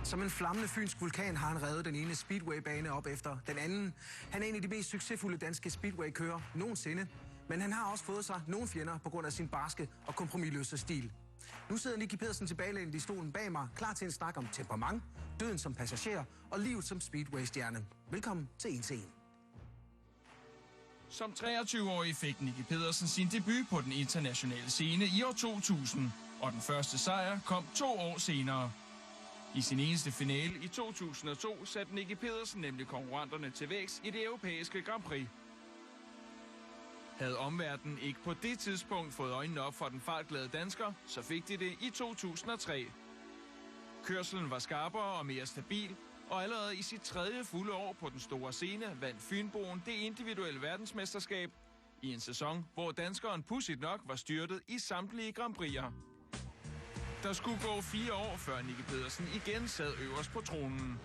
Som en flammende fynsk vulkan har han revet den ene speedwaybane op efter den anden. Han er en af de mest succesfulde danske speedwaykører nogensinde. Men han har også fået sig nogle fjender på grund af sin barske og kompromisløse stil. Nu sidder Nicki Pedersen tilbagelænet i stolen bag mig, klar til en snak om temperament, døden som passager og livet som speedwaystjerne. Velkommen til 1 til 1. Som 23-årig fik Nicki Pedersen sin debut på den internationale scene i år 2000, og den første sejr kom 2 år senere. I sin eneste finale i 2002 satte Nicki Pedersen nemlig konkurrenterne til vægs i det europæiske Grand Prix. Havde omverdenen ikke på det tidspunkt fået øjnene op for den fartglade dansker, så fik de det i 2003. Kørselen var skarpere og mere stabil, og allerede i sit 3. fulde år på den store scene vandt Fynboen det individuelle verdensmesterskab i en sæson, hvor danskeren pudsigt nok var styrtet i samtlige Grand Prix'er. Der skulle gå 4 år, før Nicki Pedersen igen sad øverst på tronen.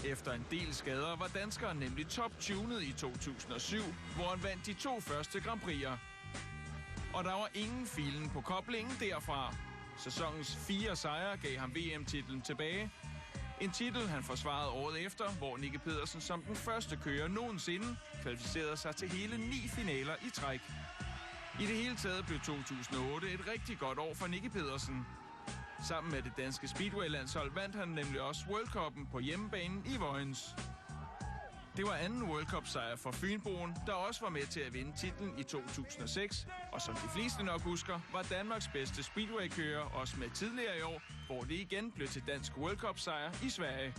Efter en del skader var danskeren nemlig top-tunet i 2007, hvor han vandt de 2 første Grand Prix'er. Og der var ingen filen på koblingen derfra. Sæsonens 4 sejre gav ham VM-titlen tilbage. En titel, han forsvarede året efter, hvor Nicki Pedersen som den første kører nogensinde kvalificerede sig til hele 9 finaler i træk. I det hele taget blev 2008 et rigtig godt år for Nicki Pedersen. Sammen med det danske Speedway-landshold vandt han nemlig også World Cup'en på hjemmebanen i Vojens. Det var anden World Cup-sejr for Fynboen, der også var med til at vinde titlen i 2006. Og som de fleste nok husker, var Danmarks bedste Speedway-kører også med tidligere i år, hvor det igen blev til dansk World Cup-sejr i Sverige.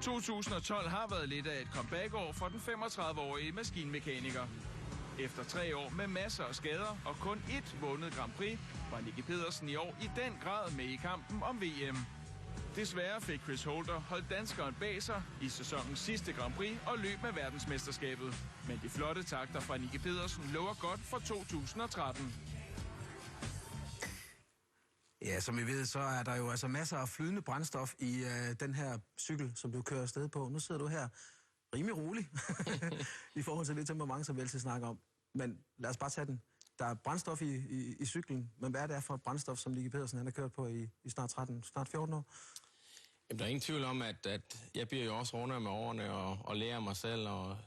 2012 har været lidt af et comeback-år for den 35-årige maskinmekaniker. Efter 3 år med masser af skader og kun 1 vundet Grand Prix, var Nicki Pedersen i år i den grad med i kampen om VM. Desværre fik Chris Holder holdt danskeren bag sig i sæsonens sidste Grand Prix og løb med verdensmesterskabet. Men de flotte takter fra Nicki Pedersen lover godt for 2013. Ja, som I ved, så er der jo altså masser af flydende brændstof i den her cykel, som du kører afsted på. Nu sidder du her rimelig rolig i forhold til det temperament, som vi altid snakker om. Men lad os bare tage den. Der er brændstof i cyklen, men hvad er det for et brændstof, som Nicki Pedersen han har kørt på i snart 14 år? Jamen, der er ingen tvivl om, at jeg bliver jo også rundere med årene og lærer mig selv og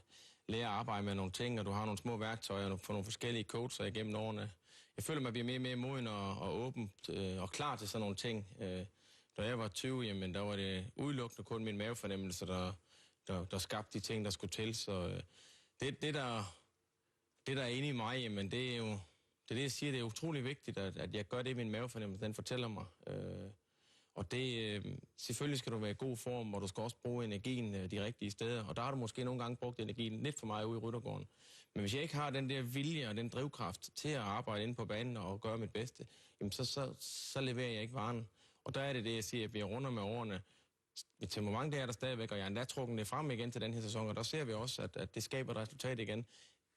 lærer at arbejde med nogle ting, og du har nogle små værktøjer og får nogle forskellige coacher igennem årene. Jeg føler mig bliver mere og mere moden og åben og klar til sådan nogle ting. Da jeg var 20, jamen, der var det udelukkende kun min mavefornemmelse, der skabte de ting, der skulle til. Så det der er inde i mig, jamen, det er jo det, jeg siger, det er utrolig vigtigt, at jeg gør det, min mavefornemmelse, den fortæller mig. Og det, selvfølgelig skal du være i god form, og du skal også bruge energien de rigtige steder. Og der har du måske nogle gange brugt energien lidt for meget ude i ryttergården. Men hvis jeg ikke har den der vilje og den drivkraft til at arbejde inde på banen og gøre mit bedste, jamen så leverer jeg ikke varen. Og der er det, jeg siger, at vi er runder med årene. Mit temperament det er der stadigvæk, og jeg er endda trukken det frem igen til den her sæson, og der ser vi også, at det skaber et resultat igen.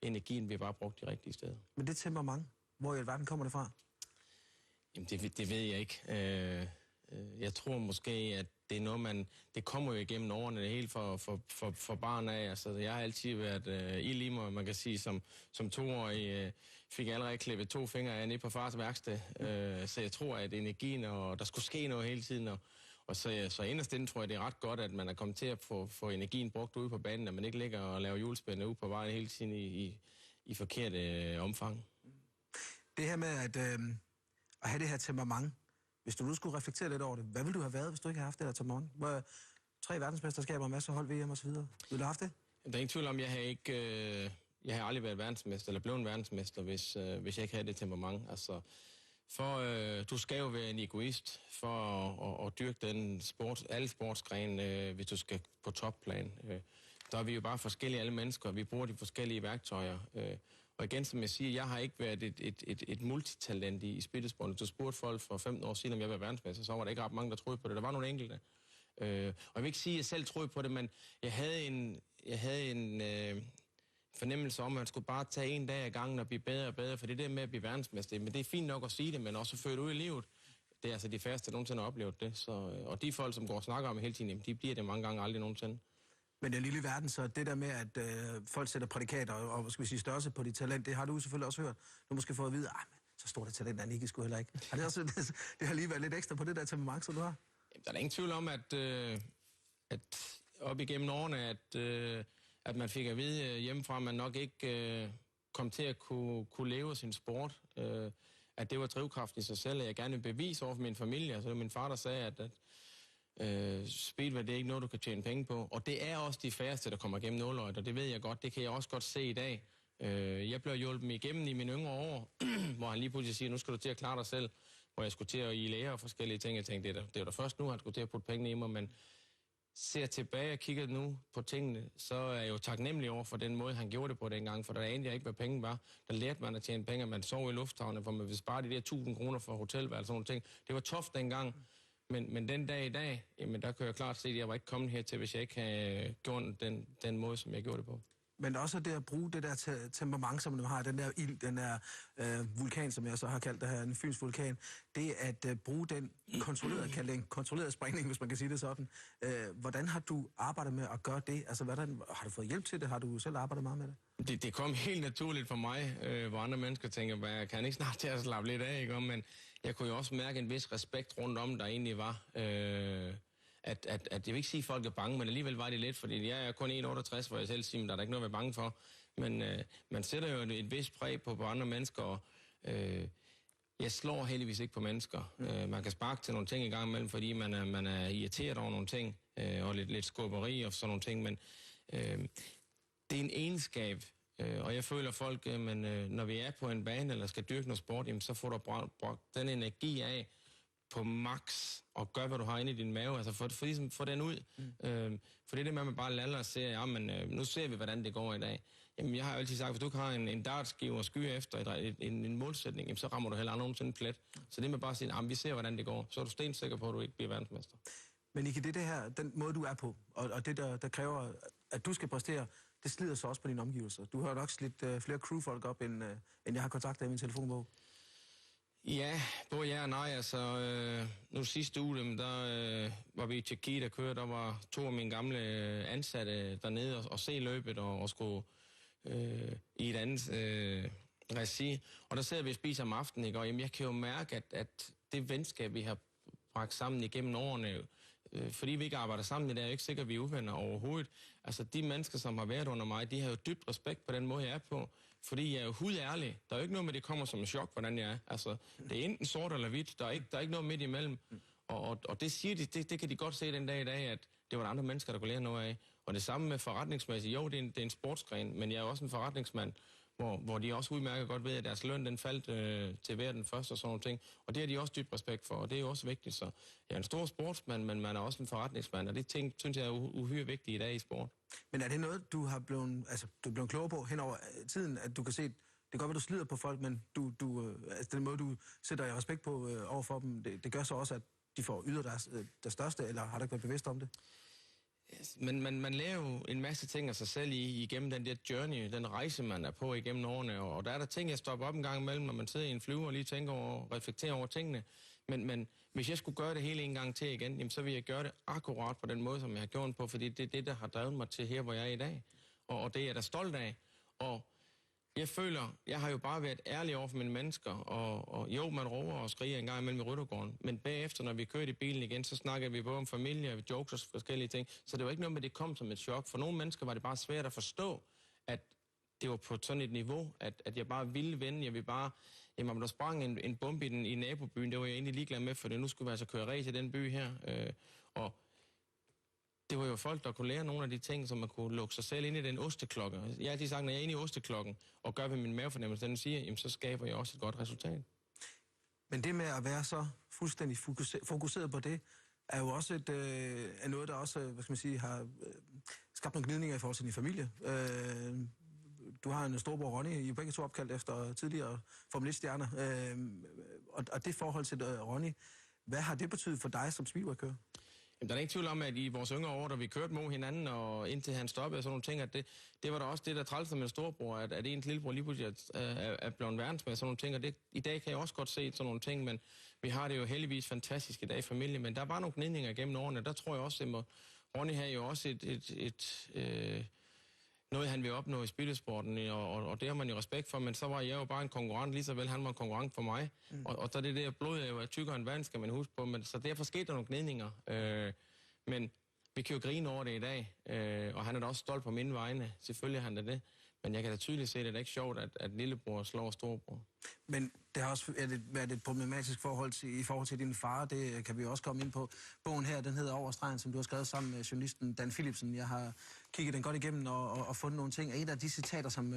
Energien bliver bare brugt de rigtige steder. Men det temperament, hvor i alverden kommer det fra? Jamen, det ved jeg ikke. Jeg tror måske, at det er noget, det kommer jo igennem årene, det hele for barn af. Altså, jeg har altid været ild i mig, man kan sige, som 2-årig fik jeg allerede klippet 2 fingre af nede på fars værksted. Så jeg tror, at energien, og der skulle ske noget hele tiden, og så inderst inden tror jeg, det er ret godt, at man er kommet til at få energien brugt ude på banen, at man ikke ligger og laver hjulspændene ude på vejen hele tiden i forkert omfang. Det her med at have det her temperament, hvis du nu skulle reflektere lidt over det, hvad ville du have været, hvis du ikke havde haft det her temperament? 3 verdensmesterskaber, masser af hold, VM og så videre. Ville du have haft det? Der er ingen tvivl om, jeg har aldrig været verdensmester, eller blevet verdensmester, hvis jeg ikke havde det temperament. Altså, du skal jo være en egoist for at dyrke den alle sportsgrene, hvis du skal på topplan. Der er vi jo bare forskellige alle mennesker, og vi bruger de forskellige værktøjer. Og igen, som jeg siger, jeg har ikke været et multitalent i spidtesporten. Du spurgte folk for 15 år siden, om jeg var verdensmester, så var der ikke ret mange, der troede på det. Der var nogle enkelte. Og jeg vil ikke sige, at jeg selv troede på det, men jeg havde en fornemmelse om, at man skulle bare tage en dag ad gangen og blive bedre og bedre, for det der med at blive verdensmester, men det er fint nok at sige det, men også at føre det ud i livet. Det er altså de færreste, der nogensinde har oplevet det. Så, og de folk, som går og snakker om det hele tiden, jamen, de bliver det mange gange aldrig nogensinde. Men den lille verden, så det der med, at folk sætter prædikater og skal vi sige, størrelse på dit talent, det har du selvfølgelig også hørt. Du måske fået at vide, så stort et talent er Nicki sgu heller ikke. Har det, også, det har lige været lidt ekstra på det der temperament, som du har? Der er da ingen tvivl om, at op igennem årene, at man fik at vide hjemmefra, at man nok ikke kom til at kunne leve sin sport. At det var drivkraften i sig selv, at jeg gerne vil bevise over for min familie. Altså min far, der sagde, at speedway, det er ikke noget, du kan tjene penge på. Og det er også de færreste, der kommer igennem nåløjet, og det ved jeg godt. Det kan jeg også godt se i dag. Jeg blev hjulpet igennem i mine yngre år, hvor han lige pludselig siger, nu skal du til at klare dig selv. Hvor jeg skulle til at i lære og forskellige ting. Jeg tænkte, det er da først nu, han skulle til at putte pengene i mig, men ser tilbage og kigger nu på tingene, så er jeg jo taknemmelig over for den måde, han gjorde det på dengang, for der anede jeg ikke, hvad penge var. Der lærte man at tjene penge, man sov i lufthavne, hvor man ville spare de der 1000 kroner for hotelværelse og sådan nogle ting. Det var toft dengang, men den dag i dag, jamen der kan jeg klart se, at jeg var ikke kommet hertil, hvis jeg ikke havde gjort den måde, som jeg gjorde det på. Men også det at bruge det der temperament, som du har, den der ild, den der vulkan, som jeg så har kaldt det her, en Fyns vulkan, det at bruge den kontrolleret sprængning, hvis man kan sige det sådan. Hvordan har du arbejdet med at gøre det? Altså, har du fået hjælp til det? Har du selv arbejdet meget med det? Det kom helt naturligt for mig, hvor andre mennesker tænker, jeg kan ikke snart til at slappe lidt af, ikke? Men jeg kunne jo også mærke en vis respekt rundt om, der egentlig var. At jeg vil ikke sige, at folk er bange, men alligevel var det lidt, fordi jeg er kun 1,68, hvor jeg selv siger, at der er ikke noget at være bange for. Men man sætter jo et vist præg på andre mennesker, og jeg slår heldigvis ikke på mennesker. Man kan sparke til nogle ting i gang imellem, fordi man er irriteret over nogle ting, og lidt skubberi og sådan nogle ting, men det er en egenskab, og jeg føler folk, når vi er på en bane eller skal dyrke noget sport, jamen, så får du brugt den energi af, på max, og gør, hvad du har inde i din mave, altså få den ud. For det er det med, at man bare lader og ser, ja, men nu ser vi, hvordan det går i dag. Jamen, jeg har altid sagt, hvis du har en dartskive og skyer efter en målsætning, jamen, så rammer du heller aldrig nogensinde plet. Så det med bare at sige, jamen, vi ser, hvordan det går, så er du stensikker på, at du ikke bliver verdensmester. Men Nicke, det her, den måde, du er på, og det, der kræver, at du skal præstere, det slider så også på dine omgivelser. Du har nok slidt flere crewfolk op, end jeg har kontaktet i min telefonbog. Ja, både ja og nej. Altså, nu sidste uge, der var vi i Tjekkiet og kørte. Der var 2 af mine gamle ansatte dernede og se løbet og skulle i et andet regi. Og der sidder vi og spiser om aftenen, ikke? Og jamen, jeg kan jo mærke, at det venskab, vi har bragt sammen igennem årene, fordi vi ikke arbejder sammen, det er jo ikke sikkert, at vi er uvenner overhovedet. Altså, de mennesker, som har været under mig, de har jo dybt respekt på den måde, jeg er på. Fordi jeg er jo hudærlig. Der er jo ikke noget med, det kommer som en chok, hvordan jeg er. Altså, det er enten sort eller hvidt. Der er ikke noget midt imellem. Og det siger de, det kan de godt se den dag i dag, at det var der andre mennesker, der kunne lære noget af. Og det samme med forretningsmæssigt. Jo, det er en sportsgren, men jeg er også en forretningsmand, hvor de også udmærket godt ved, at deres løn, den faldt til hver den første og sådan nogle ting. Og det har de også dybt respekt for, og det er jo også vigtigt. Så jeg er en stor sportsmand, men man er også en forretningsmand, og det ting, synes jeg er uhyre vigtigt i dag i sport. Men er det noget, du er blevet klogere på hen over tiden, at du kan se, det kan godt være, du slider på folk, men altså den måde, du sætter i respekt på over for dem, det gør så også, at de får yder deres største, eller har du ikke været bevidst om det? Men man lærer jo en masse ting af sig selv igennem den der journey, den rejse, man er på igennem årene, og der er der ting, jeg stopper op en gang imellem, når man sidder i en flyver og lige tænker over, reflekterer over tingene. Men hvis jeg skulle gøre det hele en gang til igen, jamen, så vil jeg gøre det akkurat på den måde, som jeg har gjort på, fordi det er det, der har drevet mig til her, hvor jeg er i dag. Og det er jeg da stolt af. Og jeg føler, jeg har jo bare været ærlig over for mine mennesker, og jo, man råber og skriger en gang imellem i Ryttergården, men bagefter, når vi kørte i bilen igen, så snakkede vi både om familie, jokes og forskellige ting, så det var ikke noget med, det kom som et chok. For nogle mennesker var det bare svært at forstå, at det var på sådan et niveau, at jeg bare ville vende, jeg ville bare, jamen, der sprang en bombe i nabobyen, det var jeg egentlig ligeglad med, for nu skulle vi altså køre race i den by her, og det var jo folk, der kunne lære nogle af de ting, som man kunne lukke sig selv ind i den osteklokke. Jeg har altid sagt, når jeg er inde i osteklokken og gør, hvad min mavefornemmelse den siger, jamen, så skaber jeg også et godt resultat. Men det med at være så fuldstændig fokuseret på det, er jo også er noget, der også, hvad skal man sige, har skabt nogle gnidninger i forhold til din familie. Du har en storbror, Ronny, I er begge to opkaldt efter tidligere Formel 1-stjerner. Og det forhold til Ronny, hvad har det betydet for dig som speedwaykører? Jamen, der er ikke tvivl om, at i vores yngre år, da vi kørte mod hinanden, og indtil han stoppede og sådan nogle ting, at det var da også det, der trælste med storebror, at ens lillebror lige pludselig er blevet verdensmester og sådan nogle ting, og i dag kan jeg også godt se sådan nogle ting, men vi har det jo heldigvis fantastisk i dag i familie, men der var nogle gnidninger gennem årene, der tror jeg også, at Ronny havde jo også noget, han vil opnå i spillesporten, og det har man jo respekt for, men så var jeg jo bare en konkurrent, lige så vel han var en konkurrent for mig. Og så det der blod er jo tykkere end vand, skal man huske på, men så derfor skete der nogle gnidninger. Men vi kan jo grine over det i dag, og han er da også stolt på mine vegne. Selvfølgelig er han det. Men jeg kan da tydeligt se, at det er ikke sjovt, at lillebror slår storebror. Men det har også været et problematisk i forhold til din far. Det kan vi også komme ind på. Bogen her, den hedder Over stregen, som du har skrevet sammen med journalisten Dan Philipsen. Jeg har kigget den godt igennem og fundet nogle ting. Og et af de citater, som...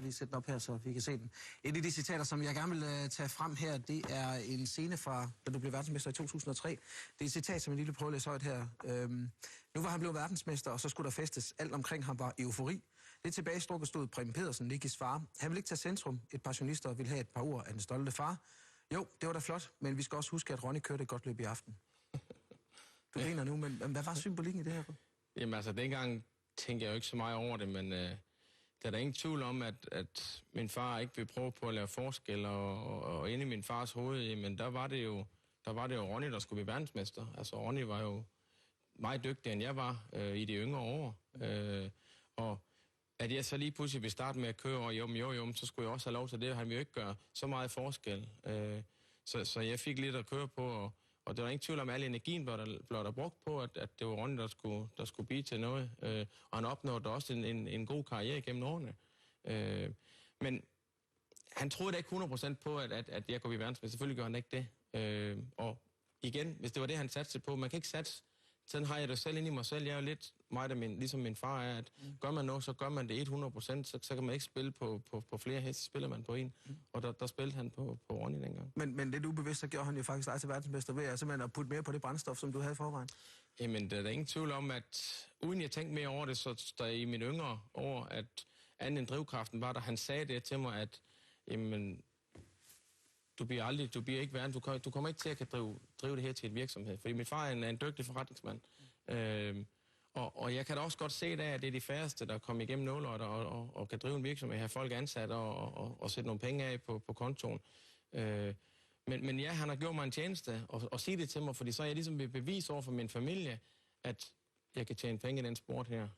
lige sætte den op her, så vi kan se den. Et af de citater, som jeg gerne vil tage frem her, det er en scene fra, da du blev verdensmester i 2003. Det er et citat, som jeg lige vil prøve at læse højt her. Nu var han blevet verdensmester, og så skulle der festes. Alt omkring ham var eufori. Det tilbagestrukket stod Preben Pedersen, Nickis far. Han ville ikke tage centrum. Et par journalister ville have et par ord af den stolte far. Jo, det var da flot, men vi skal også huske, at Ronny kørte et godt løb i aften. Du griner nu, men hvad var symbolikken i det her? Jamen altså, dengang tænkte jeg jo ikke så meget over det, men der er der ingen tvivl om, at min far ikke ville prøve på at lave forskel, og inde i min fars hoved, men der var det jo Ronny, der skulle blive verdensmester. Altså, Ronny var jo meget dygtigere, end jeg var i de yngre år. Og at jeg så lige pludselig vil starte med at køre over jo, så skulle jeg også have lov til det. Han ville jo ikke gøre så meget forskel. Så jeg fik lidt at køre på, og der var ingen tvivl om, at al energien blev der brugt på, at det var Ronny, der skulle blive til noget. Og han opnåede også en god karriere gennem årene. Men han troede da ikke 100% på, at jeg kunne blive verdensmester. Selvfølgelig gør han ikke det. Og igen, hvis det var det, han satte på, man kan ikke satse. Sådan har jeg det selv inde i mig selv. Jeg er jo lidt meget ligesom min far er, at gør man noget, så gør man det 100%, så kan man ikke spille på flere heste, spiller man på en. Og der spillede han på Ronny dengang. Men lidt ubevidst, så gjorde han jo faktisk dig til verdensmester ved at simpelthen at putte mere på det brændstof, som du havde i forvejen. Jamen, der er ingen tvivl om, at uden jeg tænkte mere over det, så der i mine yngre år, at anden end drivkraften var der. Han sagde det til mig, at jamen, du bliver ikke verden, du kommer ikke til at kan drive det her til et virksomhed. Fordi min far er en dygtig forretningsmand. Og jeg kan da også godt se, at det er de færreste, der kommer igennem nåløjter og kan drive en virksomhed, have folk ansat og sætte nogle penge af på kontoen. Men ja, han har gjort mig en tjeneste og sige det til mig, fordi så er jeg ligesom ved bevis over for min familie, at jeg kan tjene penge i den sport her.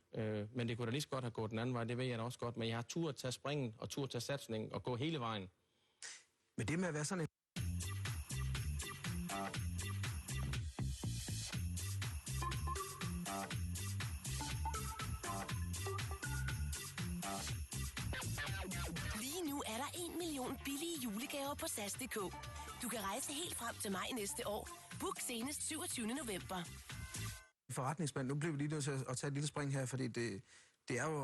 Men det kunne da lige så godt have gået den anden vej, det ved jeg da også godt. Men jeg har tur at tage springen og tur at tage satsningen og gå hele vejen. Men det med at være sådan en... Lige nu er der 1 million billige julegaver på SAS.dk. Du kan rejse helt frem til maj næste år. Book senest 27. november. Forretningsmand, nu bliver vi lige nødt til at tage et lille spring her, fordi det er jo,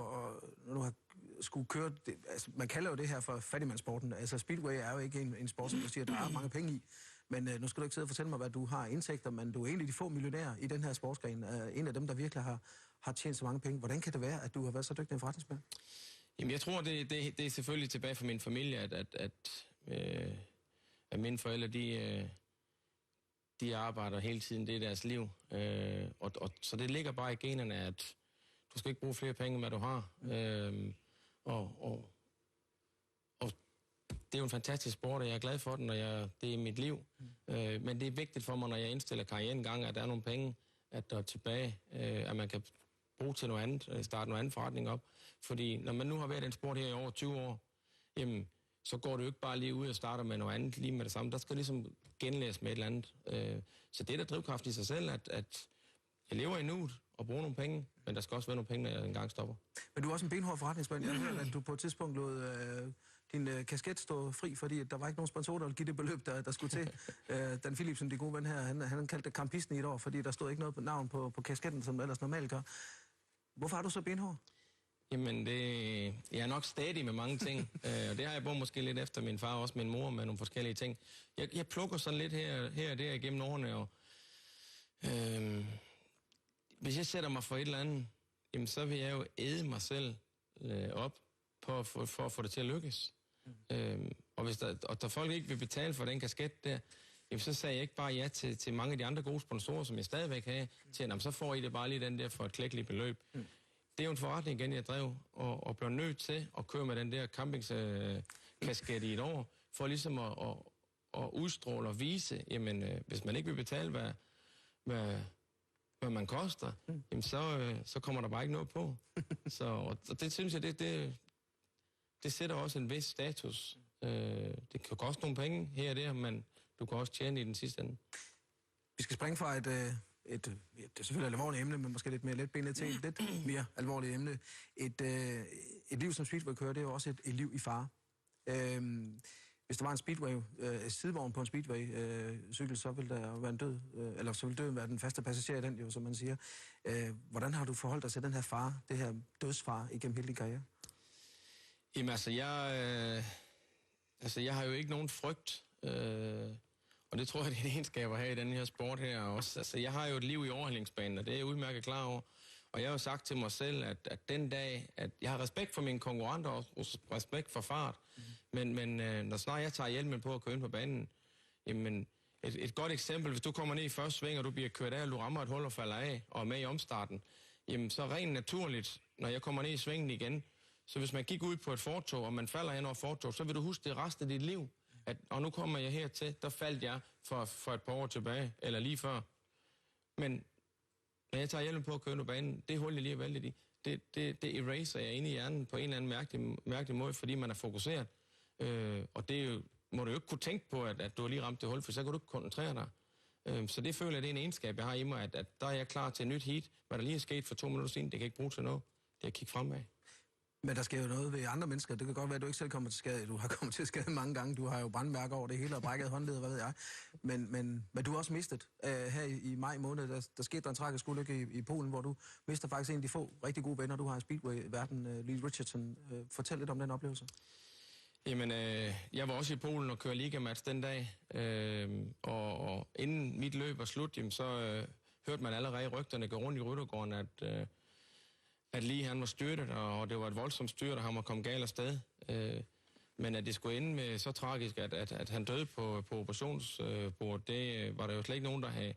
når du har skulle køre, altså, man kalder jo det her for fattigmandssporten. Altså Speedway er jo ikke en sport, som du siger, der er mange penge i. Men nu skal du ikke sidde og fortælle mig, hvad du har indtægter, men du er en af de få millionærer i den her sportsgren. En af dem, der virkelig har tjent så mange penge. Hvordan kan det være, at du har været så dygtig en forretningsmand? Jamen, jeg tror, det er selvfølgelig tilbage fra min familie, at mine forældre, de arbejder hele tiden, det er deres liv. Så det ligger bare i generne, at du skal ikke bruge flere penge, end hvad du har. Og det er jo en fantastisk sport, og jeg er glad for den, og det er mit liv. Men det er vigtigt for mig, når jeg indstiller karrieren en gang, at der er nogle penge, at der er tilbage, at man kan bruge til noget andet, starte noget andet forretning op. Fordi når man nu har været i den sport her i over 20 år, jamen, så går du jo ikke bare lige ud og starter med noget andet lige med det samme. Der skal ligesom genlæse med et eller andet. Så det er der drivkraft i sig selv, at jeg lever i nuet og bruger nogle penge, men der skal også være nogle penge, når jeg engang stopper. Men du er også en benhård forretningsmand. Jeg har hørt, at du på et tidspunkt lod din kasket stå fri, fordi der var ikke nogen sponsorer, der ville give det beløb, der skulle til. Dan Philipsen, de gode ven her, han kaldte det kampisten i et år, fordi der stod ikke noget navn på kasketten, som ellers normalt gør. Hvorfor er du så benhård? Jamen, jeg er nok stadig med mange ting, og det har jeg brugt måske lidt efter min far og også min mor med nogle forskellige ting. Jeg plukker sådan lidt her og der igennem årene, og hvis jeg sætter mig for et eller andet, jamen, så vil jeg jo æde mig selv op for at få det til at lykkes. Og hvis der folk ikke vil betale for den kasket der, jamen, så sagde jeg ikke bare ja til mange af de andre gode sponsorer, som jeg stadigvæk har, til at så får I det bare lige den der for et klækkeligt beløb. Det er jo en forretning igen, jeg drev, og blev nødt til at køre med den der campingskasket i et år, for ligesom at udstråle og vise, jamen, hvis man ikke vil betale, hvad hvad man koster, jamen så kommer der bare ikke noget på. Og det synes jeg, det sætter også en vis status. Det kan koste nogle penge her og der, men du kan også tjene i den sidste ende. Vi skal springe fra det er selvfølgelig et alvorligt emne, men måske lidt mere letbenet til et lidt mere alvorligt emne. Et liv som speedway-kører, det er jo også et liv i fare. Hvis der var en speedway, sidevogn på en speedway-cykel, så ville der være en død, eller så ville døden være den faste passager i den, jo, som man siger. Hvordan har du forholdt dig til den her fare, det her dødsfare igennem hele din karriere? Jamen jeg har jo ikke nogen frygt, og det tror jeg, det er en egenskab at have i den her sport her også. Altså, jeg har jo et liv i overhældingsbanen, og det er jeg udmærket klar over. Og jeg har jo sagt til mig selv, at den dag, at jeg har respekt for mine konkurrenter og respekt for fart, men når snart jeg tager hjelmen på at køre ind på banen, jamen et godt eksempel, hvis du kommer ned i første sving, og du bliver kørt af, og du rammer et hul og falder af, og er med i omstarten, jamen så rent naturligt, når jeg kommer ned i svingen igen, så hvis man gik ud på et fortov, og man falder hen over fortov, så vil du huske det resten af dit liv. Og nu kommer jeg hertil, der faldt jeg for et par år tilbage, eller lige før. Men når jeg tager hjelmen på at køre på banen, det hul, jeg lige har valgt i, det eraser jeg ind i hjernen på en eller anden mærkelig måde, fordi man er fokuseret. Og det er jo, må du jo ikke kunne tænke på, at du har lige ramt det hul, for så kan du ikke koncentrere dig. Så det føler jeg, det er en egenskab, jeg har i mig, at der er jeg klar til et nyt heat. Hvad der lige er sket for 2 minutter siden, det kan ikke bruge til noget. Det er at kigge fremad. Men der sker jo noget ved andre mennesker. Det kan godt være, at du ikke selv kommer til skade. Du har kommet til skade mange gange. Du har jo brandmærker over det hele og brækket håndled, hvad ved jeg. Men du har også mistet. Her i maj måned, der skete der en tragisk ulykke i Polen, hvor du mister faktisk en af de få rigtig gode venner, du har i Speedway-verden, Lee Richardson. Fortæl lidt om den oplevelse. Jamen, jeg var også i Polen og kørte ligamatch den dag. Og inden mit løb var slut, jamen, så hørte man allerede rygterne gå rundt i Ryttergården, at Lee han var styrtet, og det var et voldsomt styrt, og han var kommet galt afsted. Men at det skulle ende med så tragisk, at han døde på operationsbordet, det var der jo slet ikke nogen, der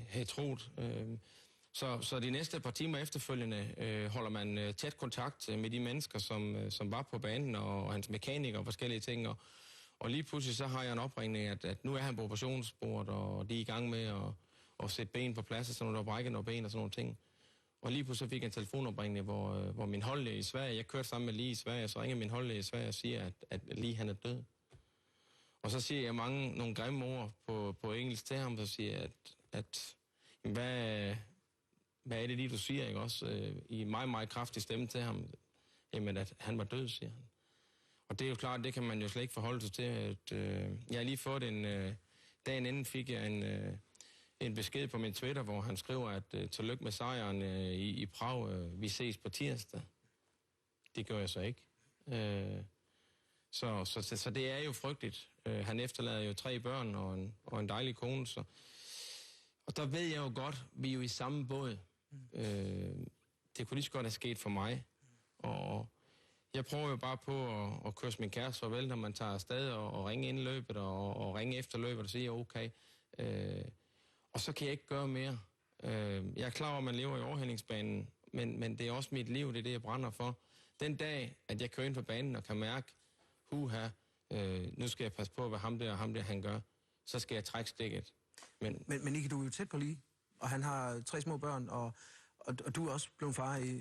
havde troet. Så de næste par timer efterfølgende holder man tæt kontakt med de mennesker, som var på banen, og hans mekanikere og forskellige ting. Og lige pludselig så har jeg en opringning, at nu er han på operationsbordet, og de er i gang med at sætte ben på plads, så nu der brækker noget ben og sådan nogle ting. Og lige pludselig fik jeg en telefonopringning, hvor min holdlæge i Sverige, jeg kørte sammen med Lee i Sverige, så ringer min holdlæge i Sverige og siger, at Lee han er død. Og så siger jeg nogle grimme ord på engelsk til ham, så siger at hvad er det lige, du siger, ikke også? I meget, meget kraftig stemme til ham, jamen at han var død, siger han. Og det er jo klart, det kan man jo slet ikke forholde sig til. Jeg har lige fået dagen inden fik jeg en besked på min Twitter, hvor han skriver, at tillykke med sejren i Prag, vi ses på tirsdag. Det gør jeg så ikke. Så det er jo frygteligt. Han efterlader jo 3 børn og en dejlig kone. Og der ved jeg jo godt, vi er jo i samme båd. Det kunne lige så godt have sket for mig. Og jeg prøver jo bare på at køre min kæreste farvel, når man tager afsted og ringe ind løbet og ringe efter løbet og sige, okay. Og så kan jeg ikke gøre mere. Jeg er klar over, at man lever i overhældingsbanen, men det er også mit liv, det er det, jeg brænder for. Den dag, at jeg kører ind på banen og kan mærke, nu skal jeg passe på, hvad ham der han gør, så skal jeg trække stikket. Men Nicky, du er jo tæt på Lee, og han har 3 små børn, og du er også blevet far i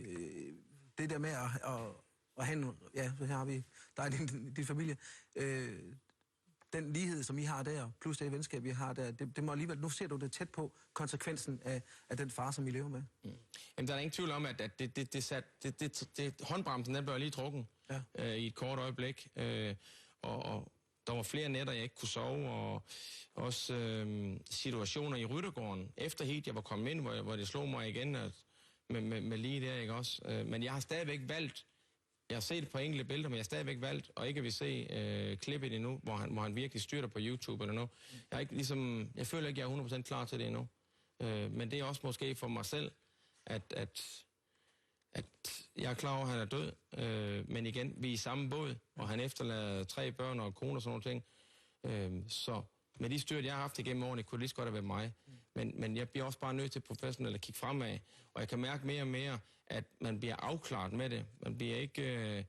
det der med at have ja, her har vi dig og din familie. Den lighed, som I har der, plus det venskab, I har der, det må alligevel, nu ser du det tæt på konsekvensen af den far, som I lever med. Jamen, der er ingen tvivl om, at håndbremsen, den blev lige trukken i et kort øjeblik. Og der var flere nætter, jeg ikke kunne sove, og også situationer i Ryttergården. Efter heat, jeg var kommet ind, hvor det slog mig igen med lige der, ikke også? Men jeg har stadigvæk valgt, jeg har set et par enkelte billeder, men jeg har stadigvæk valgt, og ikke vil se klippet endnu, hvor han virkelig styrter på YouTube eller noget. Jeg føler ikke, jeg er 100% klar til det endnu. Men det er også måske for mig selv, at jeg er klar over, at han er død. Men igen, vi er i samme båd, og han efterlader 3 børn og kone og sådan nogle ting. Så med de styrt, jeg har haft igennem årene, kunne det lige så godt have været mig. Men jeg bliver også bare nødt til professionelt at kigge fremad. Og jeg kan mærke mere og mere, at man bliver afklaret med det. Man bliver ikke...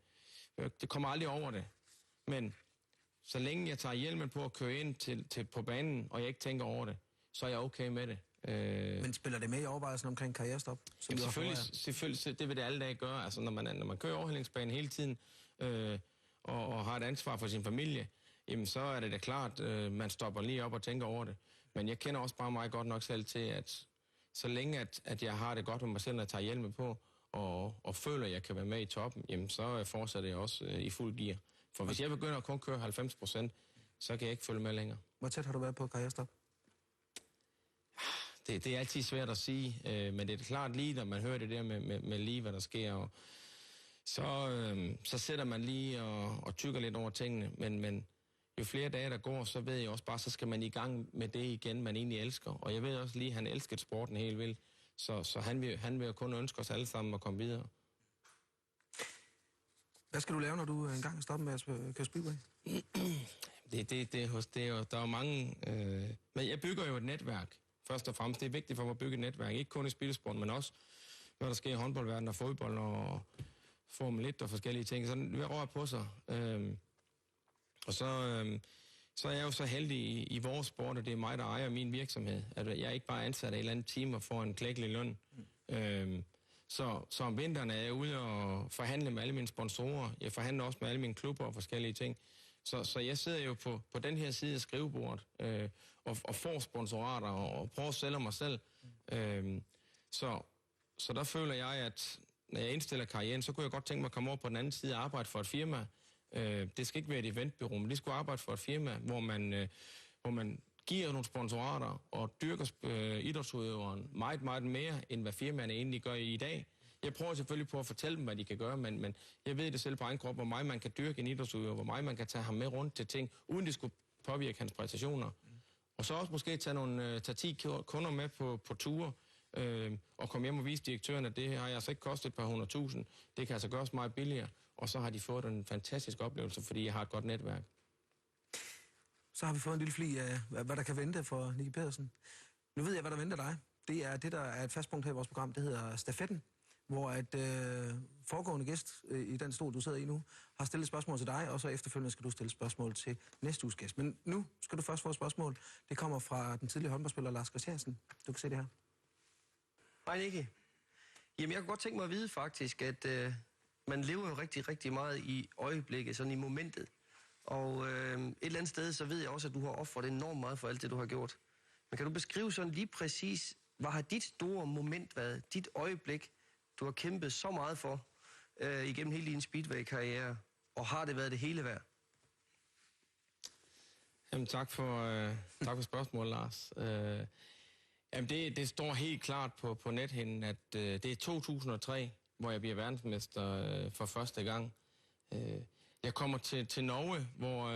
det kommer aldrig over det. Men så længe jeg tager hjelmen på at køre ind på banen, og jeg ikke tænker over det, så er jeg okay med det. Men spiller det med i overvejelsen omkring karrierestop? Selvfølgelig, det vil det alle dage gøre. Altså, når man kører overhældingsbanen hele tiden, og har et ansvar for sin familie, jamen så er det da klart, man stopper lige op og tænker over det. Men jeg kender også bare meget godt nok selv til, at så længe at jeg har det godt med mig selv, når jeg tager hjelmen på, og føler, at jeg kan være med i toppen, jamen så fortsætter jeg også i fuld gear. For hvis jeg begynder at kun køre 90%, så kan jeg ikke følge med længere. Hvor tæt har du været på karrierestop? Det er altid svært at sige, men det er klart lige, når man hører det der med lige, hvad der sker, og så sætter man lige og tykker lidt over tingene, men jo flere dage der går, så ved jeg også bare, så skal man i gang med det igen, man egentlig elsker. Og jeg ved også lige, at han elskede sporten helt vildt, så han vil jo kun ønske os alle sammen at komme videre. Hvad skal du lave, når du engang er stoppet med at køre speedway? Der er jo mange... Men jeg bygger jo et netværk, først og fremmest. Det er vigtigt for mig at bygge et netværk, ikke kun i spilsport, men også når der sker i håndboldverdenen og fodbold og Formel 1 og forskellige ting. Så det rører på sig. Og så er jeg jo så heldig i vores sport, at det er mig, der ejer min virksomhed. At jeg er ikke bare ansat af et eller andet team og får en klækkelig løn. Så om vinteren er jeg ude og forhandle med alle mine sponsorer. Jeg forhandler også med alle mine klubber og forskellige ting. Så jeg sidder jo på den her side af skrivebordet og får sponsorater og prøver at sælge mig selv. Så der føler jeg, at når jeg indstiller karrieren, så kunne jeg godt tænke mig at komme over på den anden side og arbejde for et firma. Det skal ikke være et eventbureau, men det skulle arbejde for et firma, hvor man giver nogle sponsorater og dyrker idrætsudøveren meget, meget mere, end hvad firmaerne egentlig gør i dag. Jeg prøver selvfølgelig på at fortælle dem, hvad de kan gøre, men jeg ved det selv på egen krop, hvor meget man kan dyrke en idrætsudøver, hvor meget man kan tage ham med rundt til ting, uden det skulle påvirke hans præstationer. Og så også måske tage 10 kunder med på ture, og komme hjem og vise direktøren, at det har altså ikke kostet et par 100.000. Det kan altså gøres meget billigere, og så har de fået en fantastisk oplevelse, fordi jeg har et godt netværk. Så har vi fået en lille fli af, hvad der kan vente for Nicki Pedersen. Nu ved jeg, hvad der venter dig. Det er det, der er et fast punkt her i vores program. Det hedder Stafetten, hvor at foregående gæst i den stol, du sidder i nu, har stillet spørgsmål til dig, og så efterfølgende skal du stille spørgsmål til næste uges gæst. Men nu skal du først få et spørgsmål. Det kommer fra den tidligere håndboldspiller Lars Christiansen. Du kan se det her. Hej Nicki. Jamen, jeg kunne godt tænke mig at vide faktisk, at man lever jo rigtig, rigtig meget i øjeblikket, sådan i momentet. Og et eller andet sted, så ved jeg også, at du har offret enormt meget for alt det, du har gjort. Men kan du beskrive sådan lige præcis, hvad har dit store moment været, dit øjeblik, du har kæmpet så meget for igennem hele din speedway-karriere, og har det været det hele værd? Jamen, tak for spørgsmålet, Lars. Jamen, det står helt klart på nethinden, at det er 2003, hvor jeg bliver verdensmester for første gang. Jeg kommer til Norge, hvor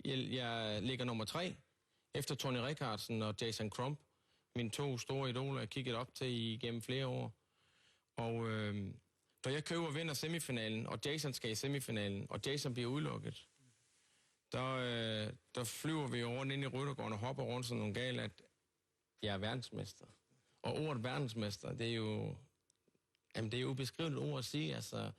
jeg ligger nummer 3, efter Tony Ricardsen og Jason Crump. Mine 2 store idoler, jeg kiggede op til igennem flere år. Og da jeg køber og vinder semifinalen, og Jason skal i semifinalen, og Jason bliver udelukket, der flyver vi rundt ind i Ryttergården og hopper rundt sådan nogle gale, at jeg er verdensmester. Og ordet verdensmester, det er jo ubeskriveligt ord at sige. Altså,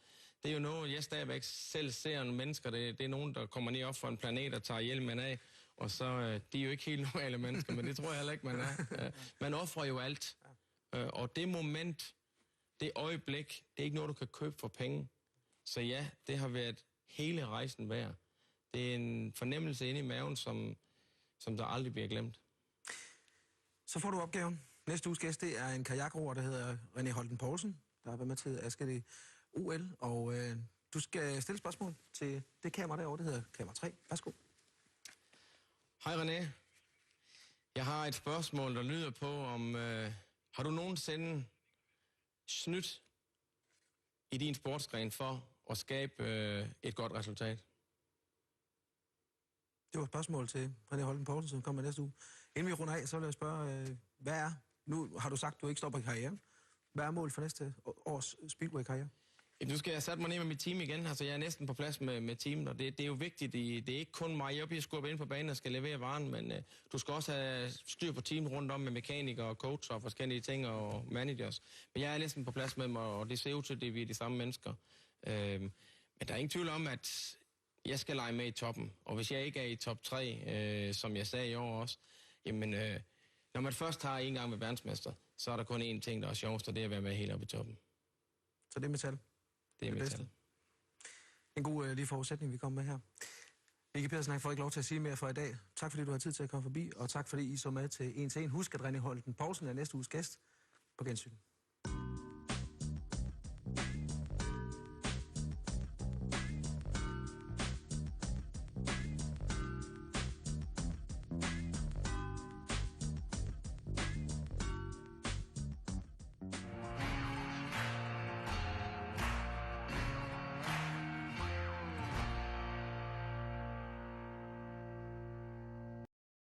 det er jo noget, jeg stadigvæk selv ser nogle mennesker. Det er nogen, der kommer ned op fra en planet og tager hjelmen af. Og så, de er jo ikke helt normale mennesker, men det tror jeg heller ikke, man er. Man offrer jo alt. Og det moment, det øjeblik, det er ikke noget, du kan købe for penge. Så ja, det har været hele rejsen værd. Det er en fornemmelse inde i maven, som der aldrig bliver glemt. Så får du opgaven. Næste uges gæst, det er en kajakroer, der hedder René Holten Poulsen, der har været med til Askeri OL, og du skal stille spørgsmål til det kamera derovre, det hedder kamera 3. Værsgo. Hej René. Jeg har et spørgsmål, der lyder på, om har du nogensinde snydt i din sportsgren for at skabe et godt resultat? Det var et spørgsmål til René Holten Poulsen, som kommer næste uge. Inden vi runder af, så vil jeg spørge, hvad er, nu har du sagt, at du ikke stopper i karrieren. Hvad er målet for næste års Speedway-karriere? Nu skal jeg sætte mig ned med mit team igen. Altså, jeg er næsten på plads med teamet, og det er jo vigtigt. Det er ikke kun mig. Jeg bliver skubbet ind på banen og skal levere varen, men du skal også have styr på teamet rundt om med mekanikere og coacher og forskellige ting og managers. Men jeg er næsten på plads med dem, og det ser ud til, at vi er de samme mennesker. Men der er ingen tvivl om, at jeg skal lege med i toppen. Og hvis jeg ikke er i top 3, som jeg sagde i år også, jamen, Når man først har en gang med verdensmester, så er der kun én ting, der er sjovest, og det er at være med helt oppe i toppen. Så det er metal. Det er metal. En god lige forudsætning, vi kommer med her. Nicky Pedersen, jeg får ikke lov til at sige mere for i dag. Tak fordi du har tid til at komme forbi, og tak fordi I så med til 1 til 1. Husk, at René Holten Poulsen er næste uges gæst. På gensyn.